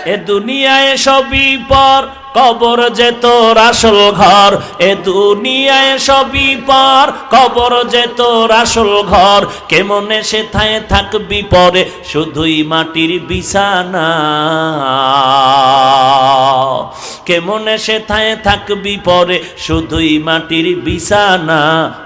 এ দুনিয়ায় সবই পর, কবর যে তোর আসল ঘর। এ দুনিয়ায় সবই পর, কবর যে তোর আসল ঘর। কেমনে সেথায় থাকবি পরে, শুধুই মাটির বিছানা। কেমনে সেথায় থাকবি পরে, শুধুই মাটির বিছানা।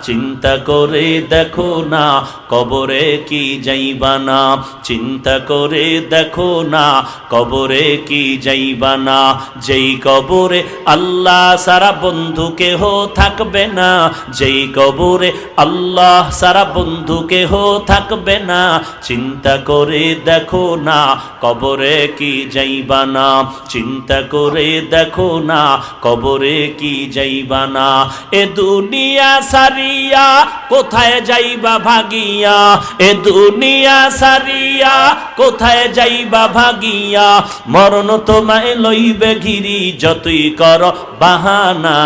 চিন্তা করে দেখো না, কবরে কি যাইবা না। চিন্তা করে দেখো না, কবরে কি যাইবা না। যেই কবরে আল্লাহ সারা বন্ধু কেহ থাকবে না। যেই কবরে আল্লাহ সারা বন্ধু কেহ থাকবে না। চিন্তা করে দেখো না, কবরে কি যাইবা না। চিন্তা করে দেখো না, কবরে কি যাইবা না। এ দুনিয়া সারিয়া কোথায় যাইবা ভাগিয়া। এ দুনিয়া সারিয়া কোথায় যাইবা ভাগিয়া। মরণ তোমায় লইবে ঘিরি, যতই কর বাহানা।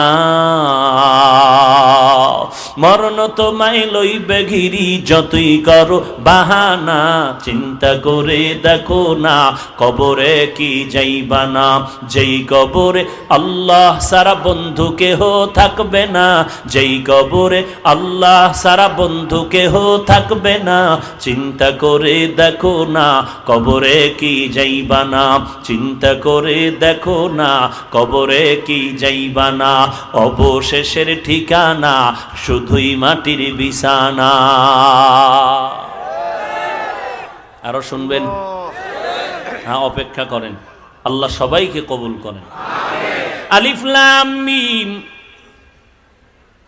মরণ তোমায় লইবে ঘিরি, যতই করো বাহানা। চিন্তা করে দেখো না, কবরে কি যাইবা না। যেই কবরে আল্লাহ সারা বন্ধু কেহ থাকবে না। যেই কবরে আল্লাহ সারা বন্ধু কেহ থাকবে না। চিন্তা করে দেখো না, কবরে কি যাইবা না। চিন্তা করে দেখো না, কবরে কি যাইবা না। অবশেষের ঠিকানা শুধুই মাটির বিছানা। আরো শুনবেন? হ্যাঁ, অপেক্ষা করেন, আল্লাহ সবাইকে কবুল করেন। আলিফ লাম মিম,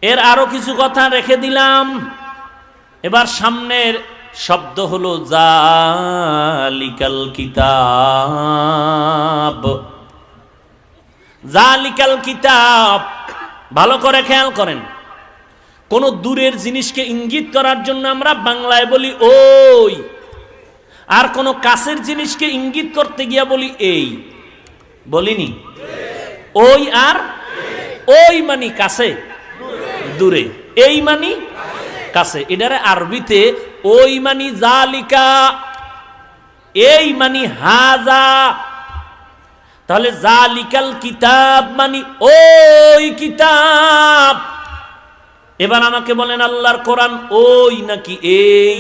এর আরো কিছু কথা রেখে দিলাম। এবার সামনের শব্দ হলো জালিকাল কিতাব। জালিকাল কিতাব, ভালো করে খেয়াল করেন। কোন দূরের জিনিসকে ইঙ্গিত করার জন্য আমরা বাংলায় বলি ওই, আর কোন কাছের জিনিসকে ইঙ্গিত করতে গিয়া বলি এই। বলিনি? ওই আর ওই মানি কাছে, দূরে। এই মানি কাছে। এটারে আরবিতে ওই মানি জালিকা, এই মানি হাজা। তাহলে জালিকাল কিতাব মানি ওই কিতাব। এবার আমাকে বলেন, আল্লাহর কোরআন ওই নাকি এই?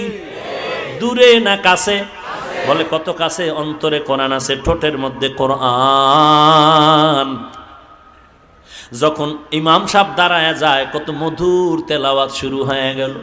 দূরে না কাছে? বলে কত কাছে। অন্তরে কোরআন আছে, ঠোঁটের মধ্যে কোরআন। যখন ইমাম সাহেব দাঁড়ায় যায়, কত মধুর তেলাওয়াত শুরু হয়ে গেল।